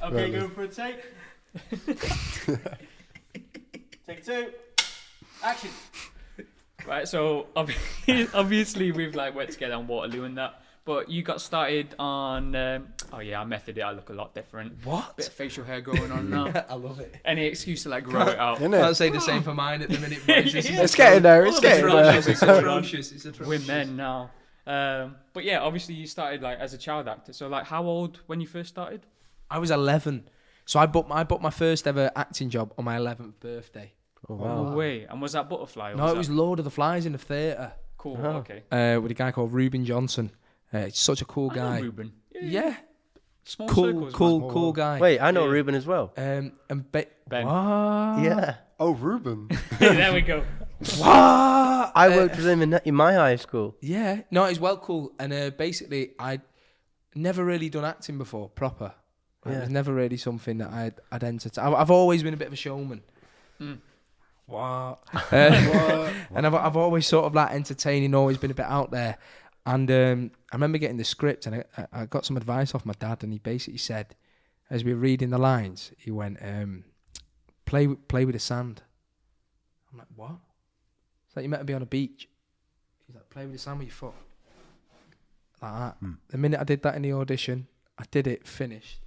Okay, go for a take. Take 2. Action. Right, so obviously we've like worked together on Waterloo and that, but you got started on. Our method. I look a lot different. What? Bit of facial hair going on now. I love it. Any excuse to like grow it out. Can't say the same for mine at the minute, boys. It's getting there. It's getting there. It's atrocious. It's atrocious. We're men now. But yeah, obviously you started like as a child actor. So like, how old when you first started? I was 11, so I booked my first ever acting job on my 11th birthday. Oh wow. No way. And was that Butterfly? Or No, it was Lord of the Flies in the theatre. Cool. Okay. With a guy called Reuben Johnson. He's such a cool I guy. know Ruben. Yeah. Small Cool, circles, cool guy. Wait, I know Ruben as well. And Ben. What? Yeah. Oh, Ruben. There we go. What? I worked with him in my high school. Yeah. No, he's well cool. And basically, I'd never really done acting before, proper. It was never really something that I'd entertain. I've always been a bit of a showman. What? And I've always sort of like entertaining, always been a bit out there. And I remember getting the script, and I got some advice off my dad, and he basically said, as we were reading the lines, he went, play with the sand. I'm like, what? It's like you meant to be on a beach. He's like, play with the sand with your foot. Like that. The minute I did that in the audition, I did it, finished.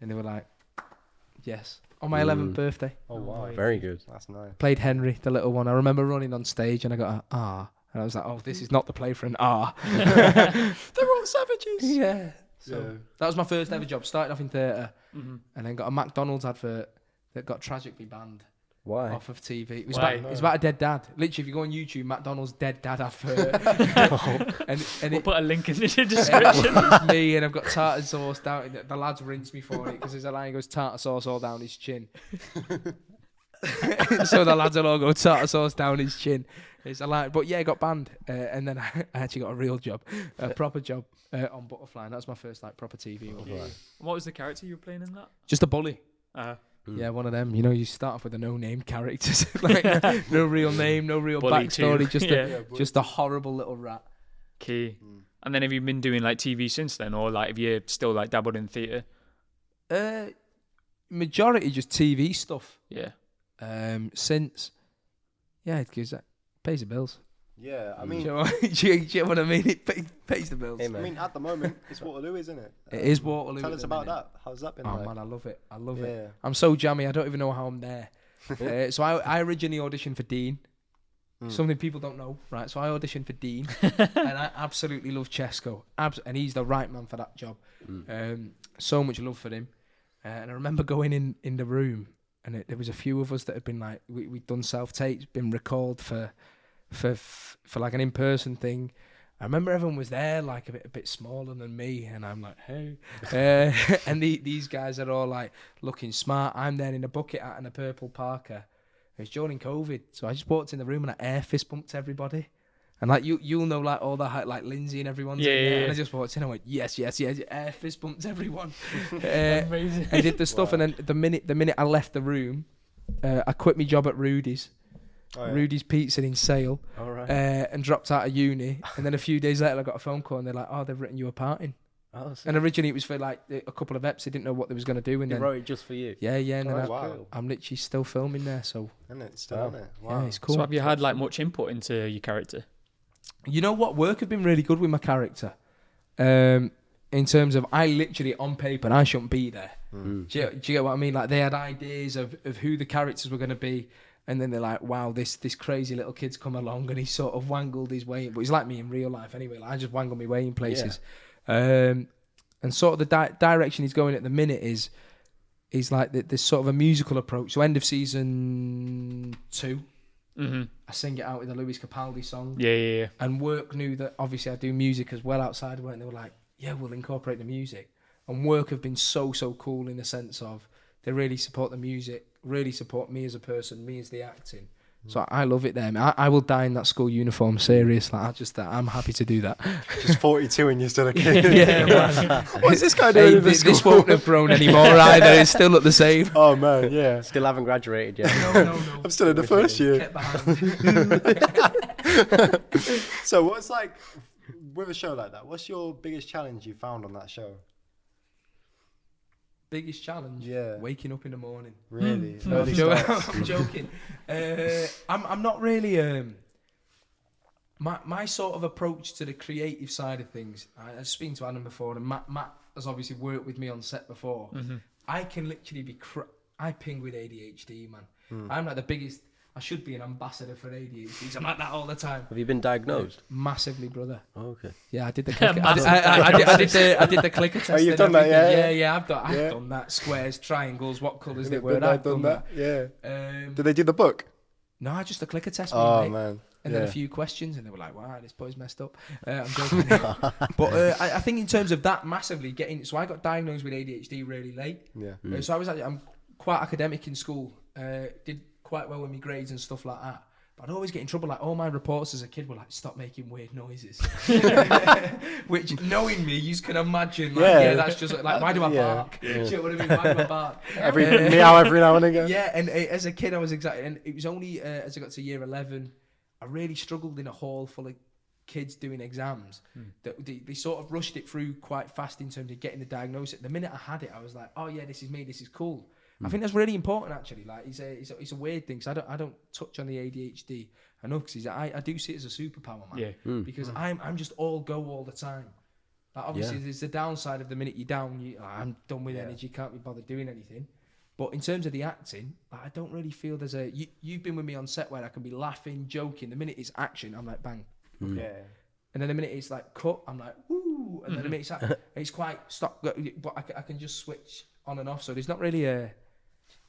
And they were like, yes. On my 11th birthday. Oh, wow. Very good. That's nice. Played Henry, the little one. I remember running on stage and I got an R. And I was like, oh, this is not the play for an R. They're all savages. Yeah. So Yeah. that was my first ever job. Started off in theatre and then got a McDonald's advert that got tragically banned Why? off of TV. It was Why? it's about a dead dad. Literally, if you go on YouTube, McDonald's dead dad advert. and We'll it, put a link in the it's description. me, and I've got tartar sauce down. The lads rinsed me for it because there's a line that goes tartar sauce all down his chin. So the lads will all go tartar sauce down his chin. It's a line, but yeah, it got banned. And then I actually got a real job, a proper job on Butterfly. And that was my first like proper TV one. What was the character you were playing in that? Just a bully. Yeah, one of them. You know, you start off with a no-name characters, like no real name, no real Bully backstory, too. just a horrible little rat. Key. And then have you been doing like TV since then, or like have you still like dabbled in theatre? Majority just TV stuff. Yeah. Since, because that pays the bills. Yeah, I mean, Do you know what I mean? It pays the bills. Hey, I man. mean, at the moment, it's Waterloo, isn't it? It is Waterloo. Tell at us the about minute. that. How's that been Oh like? man, I love it. I love Yeah. it. I'm so jammy. I don't even know how I'm there. So I originally auditioned for Dean. Something people don't know, right? So I auditioned for Dean, and I absolutely love Chesko. And he's the right man for that job. So much love for him. And I remember going in the room, and there was a few of us that had been like, we'd done self-tapes, been recalled for like an in-person thing. I remember everyone was there, like a bit smaller than me, and I'm like, hey. And these guys are all like looking smart. I'm there in a bucket hat and a purple parka. It was during COVID, so I just walked in the room and I air fist bumped everybody. And like you'll know like all the like Lindsay and everyone's in there. And I just walked in and I went, yes, air fist bumped everyone. Amazing. I did the stuff, and then the minute I left the room, I quit my job at Rudy's. Oh, yeah. Rudy's Pizza in Sale, All right. and dropped out of uni. And then a few days later, I got a phone call, and they're like, "Oh, they've written you a part in." Oh, so And originally, it was for like a couple of eps. They didn't know what they was gonna do, and they then wrote it just for you. and then Oh, wow. I'm literally still filming there. So Isn't it? Still, Wow. isn't it? yeah, Wow. it's cool. So have you had like much input into your character? You know what? Work have been really good with my character. In terms of, I literally on paper, I shouldn't be there. Do you get what I mean? Like they had ideas of who the characters were going to be, and then they're like, "Wow, this crazy little kid's come along and he's sort of wangled his way." But he's like me in real life anyway. Like, I just wangle my way in places. And sort of the direction he's going at the minute is like this sort of a musical approach. So end of season 2. I sing it out with a Lewis Capaldi song. Yeah. And work knew that obviously I do music as well outside of work, and they were like, yeah, we'll incorporate the music. And work have been so cool in the sense of they really support the music, really support me as a person, me as the acting. So I love it there. I will die in that school uniform, serious. Like I'm happy to do that. Just 42 and you're still a kid. Yeah, man. What's this guy doing in the This school? won't have grown anymore either. It's still at the same. Oh, man, yeah. Still haven't graduated yet. No. I'm still in the first year. Get behind. So what's like, with a show like that, what's your biggest challenge you found on that show? biggest challenge. Yeah. Waking up in the morning. Really? Mm. Early starts. I'm joking. I'm not really. My sort of approach to the creative side of things. I was speaking to Adam before, and Matt has obviously worked with me on set before. Mm-hmm. I can literally be. I ping with ADHD, man. I'm like the biggest. I should be an ambassador for ADHD. I'm like that all the time. Have you been diagnosed? Massively, brother. Oh, okay. Yeah, I did the clicker. I did the clicker test. you've and done that, everything. yeah? I've done that. Squares, triangles, what colours they were. I've I've done that. Yeah. Um, Did they do the book? no, just the clicker test. Oh, mate. man. And then a few questions, and they were like, "Wow, this boy's messed up." I'm joking. But I think in terms of that, massively getting. So I got diagnosed with ADHD really late. Yeah. So I'm quite academic in school. Did quite well with my grades and stuff like that. But I'd always get in trouble. Like all my reports as a kid were like, "Stop making weird noises," which, knowing me, you can imagine. Like, yeah, that's just like, why do I bark? Yeah. Do you know what I mean? Why do I bark? Meow every now and again. Yeah, and as a kid, I was exactly. And it was only as I got to year 11, I really struggled in a hall full of kids doing exams. That they sort of rushed it through quite fast in terms of getting the diagnosis. The minute I had it, I was like, "Oh yeah, this is me. This is cool." I think that's really important, actually. Like, it's a weird thing, because I don't touch on the ADHD enough, because I do see it as a superpower, man. Yeah. Because I'm just all go all the time. Like, obviously, there's the downside of the minute you're down, I'm done with energy, can't be bothered doing anything. But in terms of the acting, like, I don't really feel there's a... You've been with me on set where I can be laughing, joking. The minute it's action, I'm like, bang. Yeah. And then the minute it's like cut, I'm like, woo. And then the minute it's like, it's quite stop. But I can just switch on and off. So there's not really a...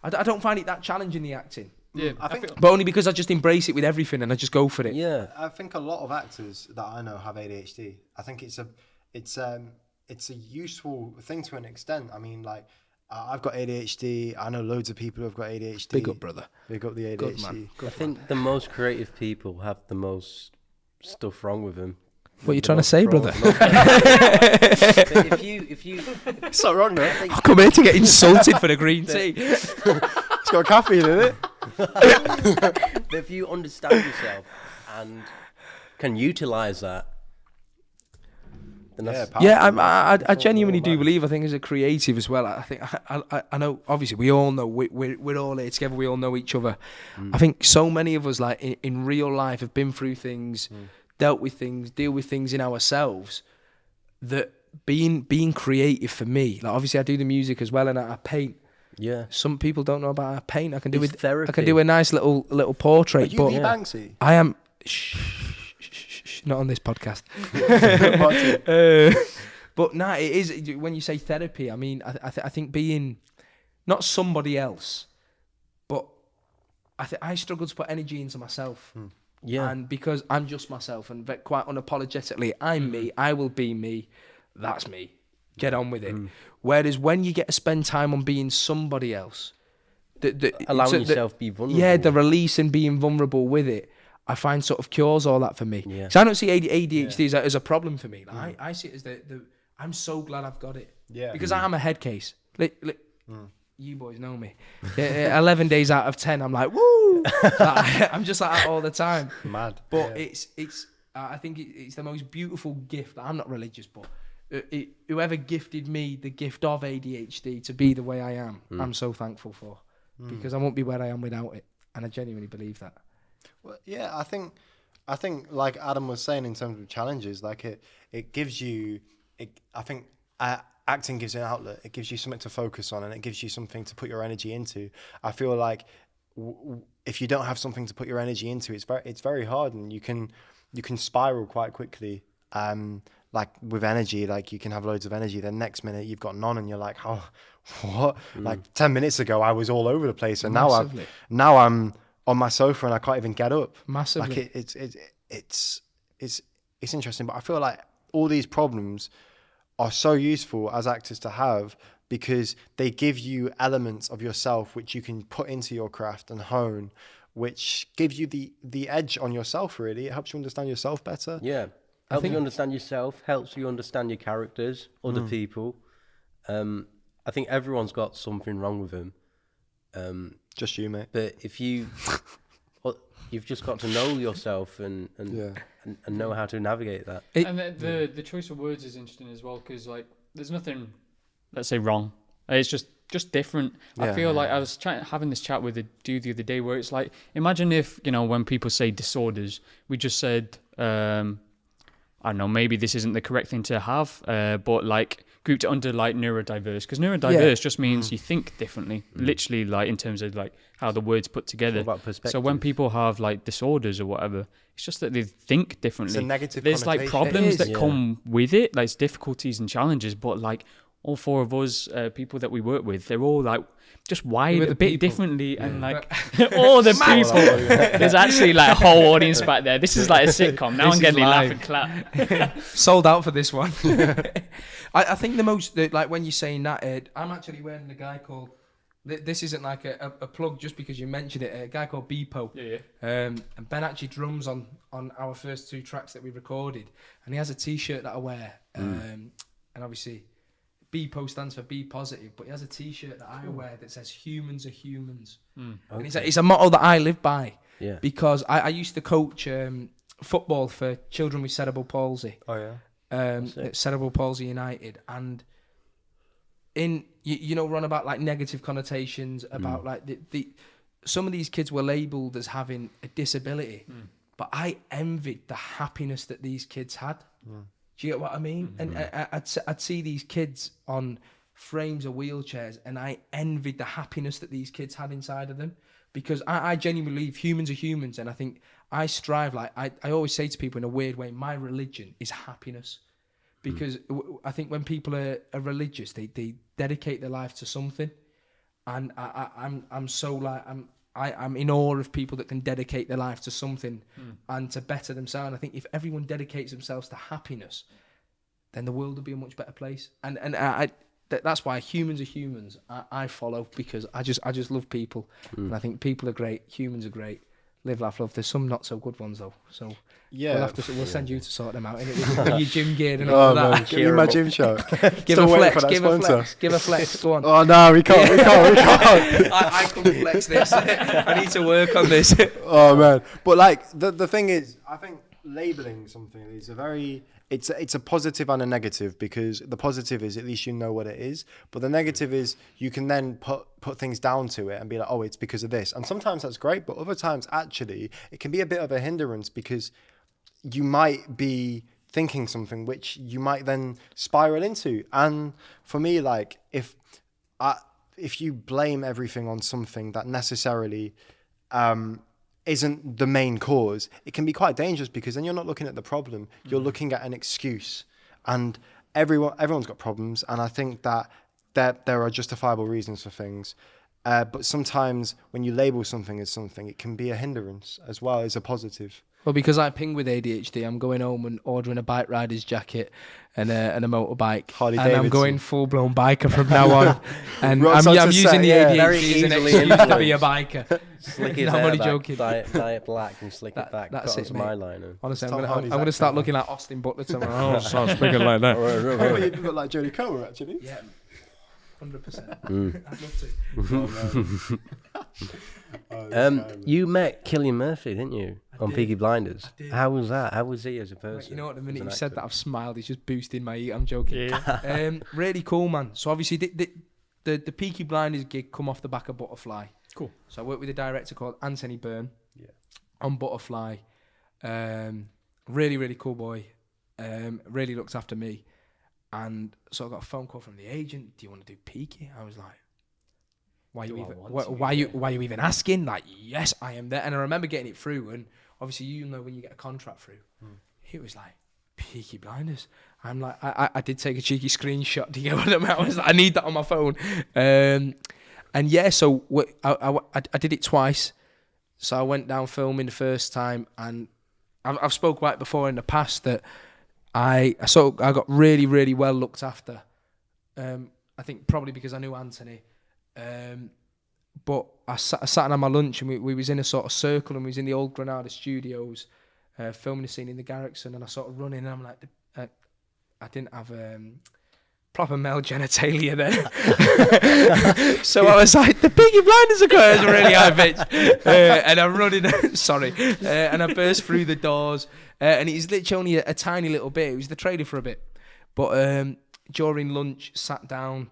I don't find it that challenging, the acting. Yeah, I think But only because I just embrace it with everything and I just go for it. Yeah. I think a lot of actors that I know have ADHD. I think it's a useful thing to an extent. I mean, like, I've got ADHD. I know loads of people who've got ADHD. Big up, brother. Big up the ADHD. Good man. I think the most creative people have the most stuff wrong with them. What are you The trying to most say, pro- brother? But if you, It's not wrong, though. I come here to get insulted for the green tea. It's got caffeine in it. but if you understand yourself and can utilize that, then that's Yeah, I genuinely do believe. I think as a creative as well. I think I know. Obviously, we all know we're all here together. We all know each other. I think so many of us, like in real life, have been through things, dealt with things, deal with things in ourselves. That being creative for me, like obviously I do the music as well, and I paint. yeah. Some people don't know about I paint. I can do It's therapy. I can do a nice little portrait. Are you but the Banksy? I am. Shh, not on this podcast. But nah, it is when you say therapy. I mean, I think being not somebody else, but I struggle to put energy into myself. Yeah. And because I'm just myself, and quite unapologetically, I'm me. I will be me. That's me. Get on with it. Whereas when you get to spend time on being somebody else, Allowing yourself be vulnerable. yeah, the release and being vulnerable with it, I find sort of cures all that for me. Yeah. So I don't see ADHD as a problem for me. Like, I see it as the I'm so glad I've got it. Yeah. Because I am a head case. You boys know me. 11 days out of 10, I'm like, woo! I'm just like that all the time. Mad. But it's I think it's the most beautiful gift. I'm not religious, but whoever gifted me the gift of ADHD to be the way I am, I'm so thankful for. Because I won't be where I am without it. And I genuinely believe that. Well, yeah, I think like Adam was saying in terms of challenges, like it gives you, I think acting gives you an outlet. It gives you something to focus on, and it gives you something to put your energy into. I feel like if you don't have something to put your energy into, it's very hard, and you can spiral quite quickly. Like with energy, like you can have loads of energy, then next minute you've got none, and you're like, oh, what? Like 10 minutes ago I was all over the place, and now I'm on my sofa and I can't even get up. Massively. Like it's interesting, but I feel like all these problems are so useful as actors to have, because they give you elements of yourself which you can put into your craft and hone, which gives you the edge on yourself. Really, it helps you understand yourself better. Yeah. Helps you understand yourself, helps you understand your characters, other people. I think everyone's got something wrong with them. Just you, mate. But if you've just got to know yourself and know how to navigate that. And the choice of words is interesting as well, because like there's nothing, let's say, wrong. It's just just different. I Yeah, feel like yeah. I was having this chat with a dude the other day where it's like, imagine if, when people say disorders, we just said, I don't know, maybe this isn't the correct thing to have, but like grouped it under like neurodiverse, because neurodiverse just means you think differently, literally, like in terms of like how the words put together. About perspective. So when people have like disorders or whatever, it's just that they think differently. It's a negative There's like connotation. problems It that is. come with it, like difficulties and challenges, but like all four of us people that we work with, they're all like just wired a bit differently, and like all the people. There's actually like a whole audience back there. This is like a sitcom. Now This I'm getting is laugh live. and clap. Sold out for this one. I think like when you're saying that, Ed, I'm actually wearing a guy called. This isn't like a plug just because you mentioned it. A guy called Beepo. Yeah. And Ben actually drums on our first 2 tracks that we recorded, and he has a T-shirt that I wear. And obviously, Beepo stands for Be Positive, but he has a T-shirt that I wear that says "Humans are humans," and it's a motto that I live by. Yeah. Because I used to coach football for children with cerebral palsy. Oh yeah. At Cerebral Palsy United, and in run about like negative connotations about like the some of these kids were labelled as having a disability, but I envied the happiness that these kids had. Do you get what I mean? And I'd see these kids on frames of wheelchairs, and I envied the happiness that these kids had inside of them, because I genuinely believe humans are humans, and I think I strive, like I always say to people in a weird way, my religion is happiness. Because I think when people are religious, they dedicate their life to something, and I'm so like I'm in awe of people that can dedicate their life to something and to better themselves. And I think if everyone dedicates themselves to happiness, then the world will be a much better place. And that's why humans are humans. I follow, because I just love people, and I think people are great. Humans are great. Live, laugh, love. There's some not so good ones though. So Yeah. we'll send you to sort them out, innit? With your gym gear and all man, that. give me my gym shirt. Give Still a waiting flex. for that Give a sponsor. flex. Give a flex. Go on. Oh no, we can't. I couldn't flex this. I need to work on this. Oh man, but like the thing is, I think labeling something is it's a positive and a negative, because the positive is at least you know what it is, but the negative is you can then put things down to it and be like, oh, it's because of this, and sometimes that's great, but other times actually it can be a bit of a hindrance, because you might be thinking something which you might then spiral into. And for me, like if you blame everything on something that necessarily isn't the main cause, it can be quite dangerous, because then you're not looking at the problem, you're looking at an excuse. And everyone's got problems, and I think that there are justifiable reasons for things. But sometimes when you label something as something, it can be a hindrance as well as a positive. Well, because I ping with ADHD, I'm going home and ordering a Bikeriders jacket and a motorbike, Harley and I'm Davidson. going full-blown biker from now on. And Rocks I'm onto using set, the yeah. Very ADHD as an easily excuse to be a influenced. biker. Slick his No, hair I'm only back, joking. dye it black and slick it back. That's Put on it, some mate. eyeliner. Honestly, Tom I'm Hardy's gonna start accent. looking like Austin Butler tomorrow. Oh, so speaking like that. Oh, you look like Jodie Comer, actually. Yeah, 100%. I'd love to. You met Cillian Murphy, didn't you, on did. Peaky Blinders? I did. How was that? How was he as a person? You know what? The minute as you an said actor? that, I've smiled. He's just boosting my eat. I'm joking. Yeah. Really cool, man. So obviously, the Peaky Blinders gig come off the back of Butterfly. Cool. So I worked with a director called Anthony Byrne. Yeah. On Butterfly. Really, really cool boy. Really looked after me. And so I got a phone call from the agent. Do you want to do Peaky? I was like, why are you even asking? Like, yes, I am there. And I remember getting it through. And obviously, you know, when you get a contract through, it was like, Peaky Blinders. I'm like, I did take a cheeky screenshot. Do you get what I mean? I was like, I need that on my phone. And yeah, so I did it twice. So I went down filming the first time, and I've spoke about it before in the past that I got really, really well looked after. I think probably because I knew Anthony. But I sat on my lunch, and we was in a sort of circle, and we was in the old Granada studios filming a scene in the Garrickson, and I sort of run in, and I'm like, I didn't have proper male genitalia then. So I was like, the Peaky Blinders are going, it's really high pitch. And I'm running, sorry, and I burst through the doors, and it was literally only a tiny little bit. It was the trailer for a bit. But during lunch, sat down,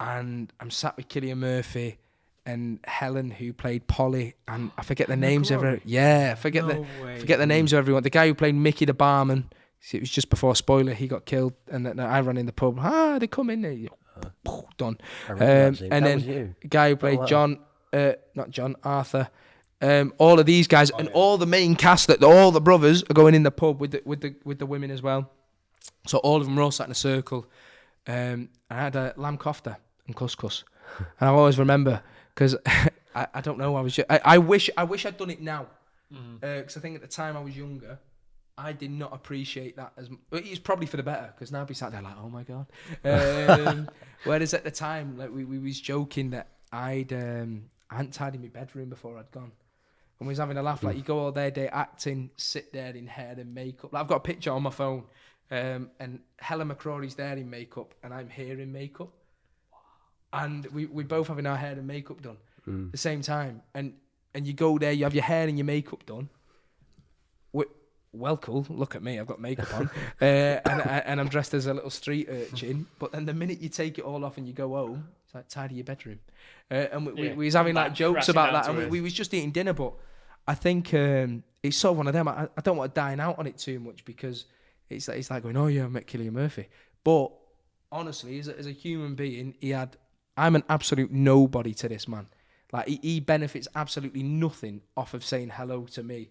and I'm sat with Cillian Murphy and Helen, who played Polly, and I forget the names of her. Yeah, forget the names of everyone. The guy who played Mickey the barman. It was just before spoiler. He got killed, and then I ran in the pub. They come in there. Done. And then the guy who played Arthur. All of these guys and all the main cast, that all the brothers are going in the pub with the women as well. So all of them were all sat in a circle. I had a lamb kofta and couscous, and I always remember because I don't know. I wish I'd done it now, because I think at the time I was younger, I did not appreciate that as. It's probably for the better, because now I'd be sat there like, oh my god. Whereas at the time, like we was joking that I hadn't tidied my bedroom before I'd gone. And we was having a laugh, like you go all day acting, sit there in hair and makeup. Like, I've got a picture on my phone, and Helen McCrory's there in makeup, and I'm here in makeup. And we both having our hair and makeup done at the same time. And you go there, you have your hair and your makeup done. Well, cool. Look at me, I've got makeup on, and I'm dressed as a little street urchin. But then the minute you take it all off and you go home, it's like, tidy your bedroom. And we was having like jokes about that, and we was just eating dinner. But I think it's sort of one of them. I don't want to dine out on it too much, because it's like going, oh yeah, I met Cillian Murphy. But honestly, as a human being, I'm an absolute nobody to this man. Like he benefits absolutely nothing off of saying hello to me.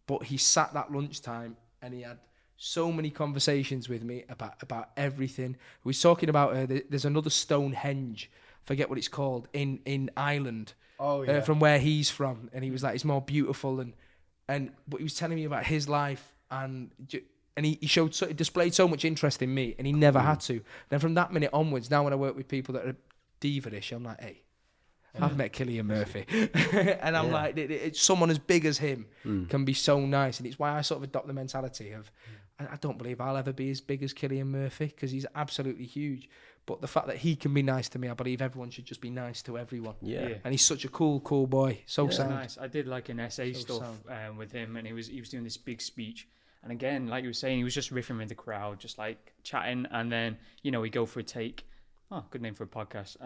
But he sat that lunchtime and he had so many conversations with me about everything. We was talking about there's another Stonehenge, forget what it's called, in Ireland. Oh yeah. From where he's from, and he was like, it's more beautiful, but he was telling me about his life, and he displayed so much interest in me, and he never had to. Then from that minute onwards, now when I work with people that are diva-ish, I'm like, hey, I've met Cillian Murphy. And I'm like, it's someone as big as him can be so nice. And it's why I sort of adopt the mentality of, I don't believe I'll ever be as big as Cillian Murphy, because he's absolutely huge. But the fact that he can be nice to me, I believe everyone should just be nice to everyone. Yeah. And he's such a cool boy. So sound. Nice. I did like an essay stuff with him, and he was doing this big speech. And again, like you were saying, he was just riffing with the crowd, just like chatting. And then, we go for a take. Oh, good name for a podcast.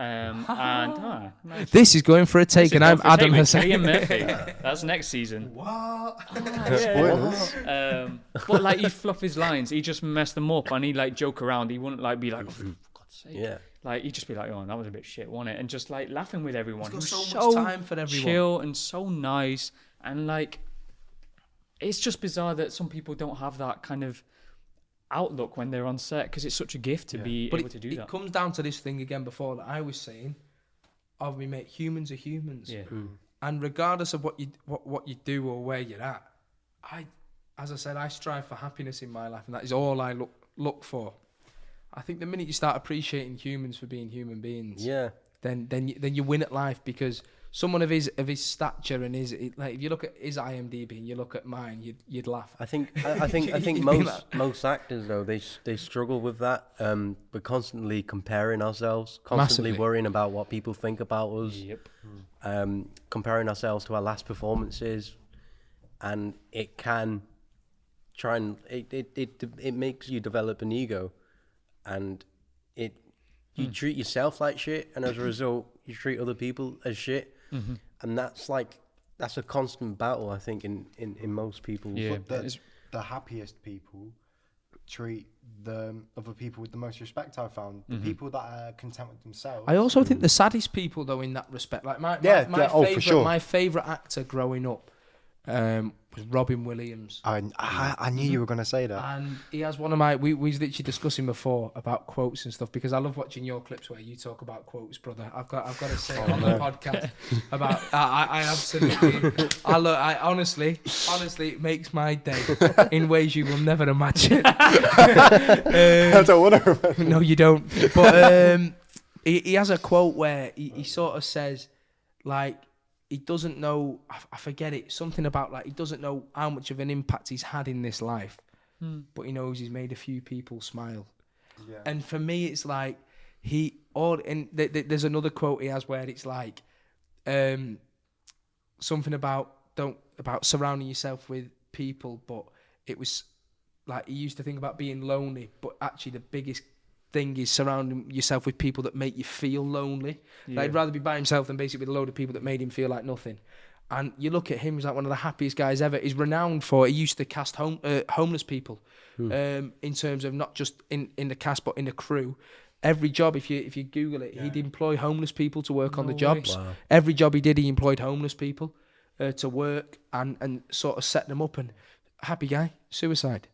Nice. This is Going for a Take, and I'm Adam Hussain. Liam Murphy. That's next season. What? Spoilers. But like, he'd fluff his lines. He'd just mess them up, and he'd like joke around. He wouldn't like be like, oh, for God's sake. Yeah. Like, he'd just be like, oh, that was a bit shit, wasn't it? And just like laughing with everyone. He's got so much time for everyone. Chill and so nice. And like, it's just bizarre that some people don't have that kind of outlook when they're on set, because it's such a gift to be able to do that. It comes down to this thing again before that I was saying, of me, mate, humans are humans. Yeah. And regardless of what you do or where you're at, as I said, I strive for happiness in my life, and that is all I look for. I think the minute you start appreciating humans for being human beings, then you win at life, because someone of his stature and if you look at his IMDb and you look at mine, you'd laugh. I think most actors though, they struggle with that. We're constantly comparing ourselves, constantly worrying about what people think about us. Yep. Comparing ourselves to our last performances, and it can try and it makes you develop an ego, and you treat yourself like shit, and as a result, you treat other people as shit. And that's a constant battle, I think, in most people. Yeah, the happiest people treat the other people with the most respect, I've found. The people that are content with themselves. I also think the saddest people, though, in that respect, like my favourite actor growing up was Robin Williams. I knew you were going to say that. And he has one of my... We was literally discussing before about quotes and stuff, because I love watching your clips where you talk about quotes, brother. I've got to say on the podcast about... I absolutely... I honestly, it makes my day in ways you will never imagine. I don't want to remember. No, you don't. But he has a quote where he sort of says, like, he doesn't know, I forget it, something about like, he doesn't know how much of an impact he's had in this life, but he knows he's made a few people smile. Yeah. And for me, it's like, there's another quote he has where it's like, something about surrounding yourself with people, but it was like, he used to think about being lonely, but actually the biggest thing is surrounding yourself with people that make you feel lonely. Yeah. Like, he'd rather be by himself than basically with a load of people that made him feel like nothing. And you look at him, he's like one of the happiest guys ever. He's renowned for, he used to cast homeless people in terms of not just in the cast, but in the crew. Every job, if you Google it, he'd employ homeless people to work on the jobs. Wow. Every job he did, he employed homeless people to work and sort of set them up. And happy guy, suicide.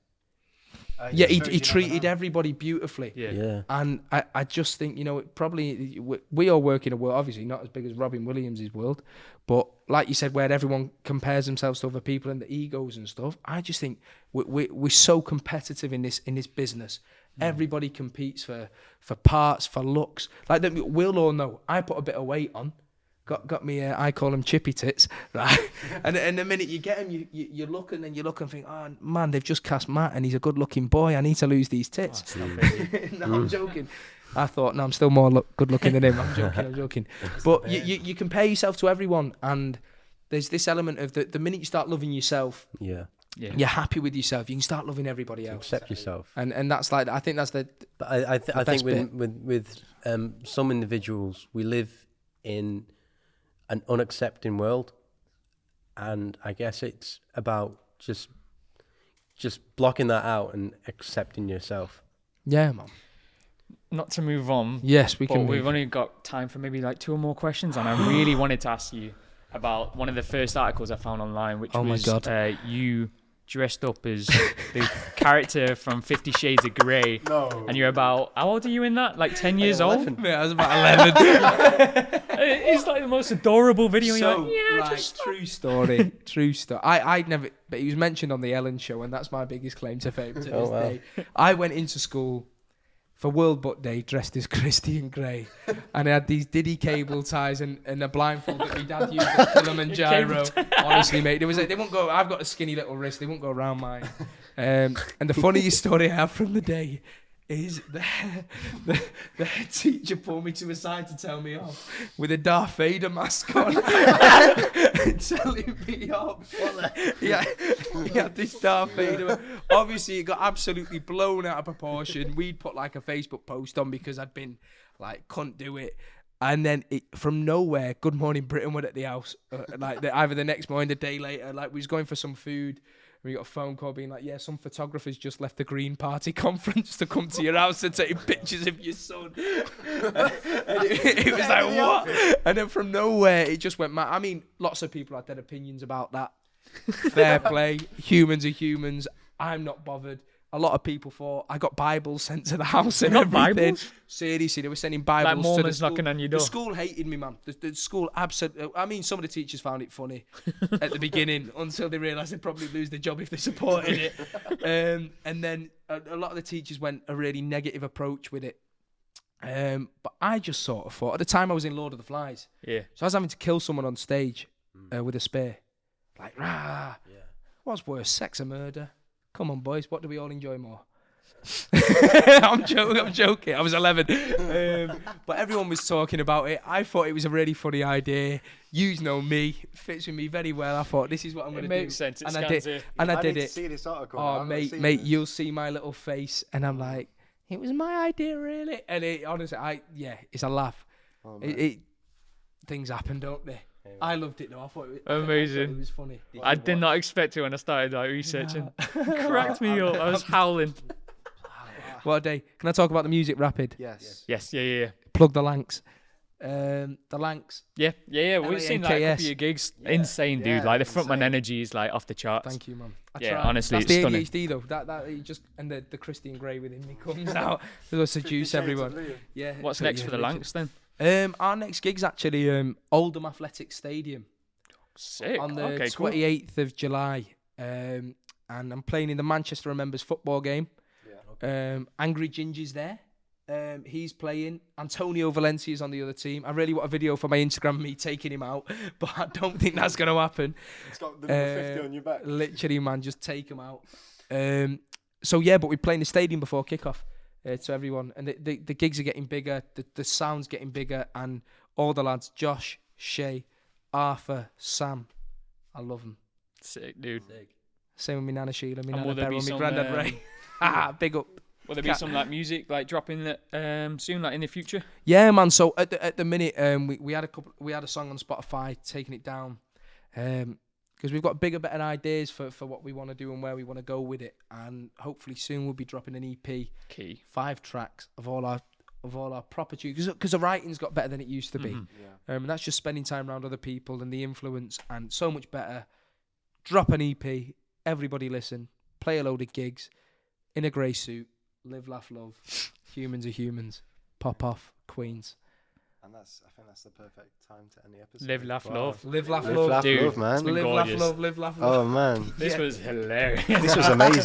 Yeah, he treated everybody beautifully. Yeah. And I just think, you know, probably we all work in a world, obviously not as big as Robin Williams' world, but like you said, where everyone compares themselves to other people and the egos and stuff. I just think we're so competitive in this business. Everybody competes for parts, for looks. Like we'll all know. I put a bit of weight on. Got me. I call them chippy tits, right? and the minute you get him, you look and then you look and think, oh man, they've just cast Matt and he's a good-looking boy. I need to lose these tits. No, I'm joking. I thought, no, I'm still more good-looking than him. I'm joking. But you compare yourself to everyone, and there's this element of the minute you start loving yourself, you're happy with yourself. You can start loving everybody else. Accept yourself, and that's like, I think that's the. But I think with some individuals, we live in an unaccepting world, and I guess it's about just blocking that out and accepting yourself. Yeah, man. Not to move on. Yes, we can. We've only got time for maybe like 2 or more questions, and I really wanted to ask you about one of the first articles I found online, which was you dressed up as the character from 50 Shades of Grey. No. And you're about, how old are you in that? Like 10 years old? Yeah, I was about 11. It's like the most adorable video. So, you're like, right, true story. I'd never, but he was mentioned on the Ellen show, and that's my biggest claim to fame to this day. I went into school for World Butt Day dressed as Christian Grey, and I had these Diddy cable ties and a blindfold that my dad used at Kilimanjaro. Honestly, mate, they won't go. I've got a skinny little wrist. They won't go around mine. And the funniest story I have from the day is the head teacher pulled me to a side to tell me off with a Darth Vader mask on, telling me off. Yeah, he had this Darth Vader. Obviously, it got absolutely blown out of proportion. We'd put like a Facebook post on because I'd been like, couldn't do it. And then from nowhere, Good Morning Britain were at the house, either the next morning, the day later. Like, we was going for some food. We got a phone call being like, yeah, some photographers just left the Green Party conference to come to your house and take pictures of your son. and it was like, what? And then from nowhere, it just went mad. I mean, lots of people had their opinions about that. Fair play. Humans are humans. I'm not bothered. A lot of people thought I got Bibles sent to the house and everything. Bibles? Seriously, they were sending Bibles like Mormons to the school. knocking on your door. The school hated me, man. The school absolutely. I mean, some of the teachers found it funny at the beginning until they realised they'd probably lose their job if they supported it. And then a lot of the teachers went a really negative approach with it. But I just sort of thought, at the time I was in Lord of the Flies. Yeah. So I was having to kill someone on stage with a spear. Like, rah. Yeah. What's worse, sex or murder? Come on, boys. What do we all enjoy more? I'm joking. I was 11. But everyone was talking about it. I thought it was a really funny idea. You know me. Fits with me very well. I thought, this is what I'm going to do. It makes sense. And I did it. I did it. See this article. Oh, mate, you'll see my little face. And I'm like, it was my idea, really? And it, honestly, it's a laugh. Oh, things happen, don't they? I loved it though. I thought it was funny. I did not expect it when I started researching. Cracked me up. I was howling. What a day. Can I talk about the music rapid? Yes. Yeah. Plug the Lanks. The Lanks. Yeah. We've seen like a couple of your gigs. Yeah. Insane, dude. Like the frontman energy is like off the charts. Thank you, man. Honestly, that's it's the stunning. ADHD though. That he just, and the Christian Grey within me comes out. It'll seduce everyone. Yeah. What's next for the Lanks then? Our next gig's actually Oldham Athletic Stadium. Sick. On the 28th of July. And I'm playing in the Manchester Remembers football game. Yeah. Okay. Angry Ginger's there. He's playing. Antonio Valencia's on the other team. I really want a video for my Instagram of me taking him out, but I don't think that's going to happen. It's got the number 50 on your back. Literally, man, just take him out. But we're playing the stadium before kickoff. To everyone, and the gigs are getting bigger, the sound's getting bigger, and all the lads, Josh, Shay, Arthur, Sam, I love them. Sick, dude. Same with me Nana Sheila, me Nana Beryl, me Grandad Ray. Big up. Will there be some like music like dropping soon, like in the future? Yeah, man. So at the minute, we had a song on Spotify, taking it down, because we've got bigger, better ideas for what we want to do and where we want to go with it, and hopefully soon we'll be dropping an EP, 5 tracks of all our proper tunes, because the writing's got better than it used to be. And that's just spending time around other people and the influence, and so much better. Drop an EP, everybody listen, play a load of gigs, in a grey suit, live, laugh, love. Humans are humans. Pop off, Queens. And I think that's the perfect time to end the episode. Live, laugh, love. Live, laugh, Live, love. laugh, Dude, love, man. Live, laugh, love, live, laugh, love. Oh man, This was hilarious. this was amazing.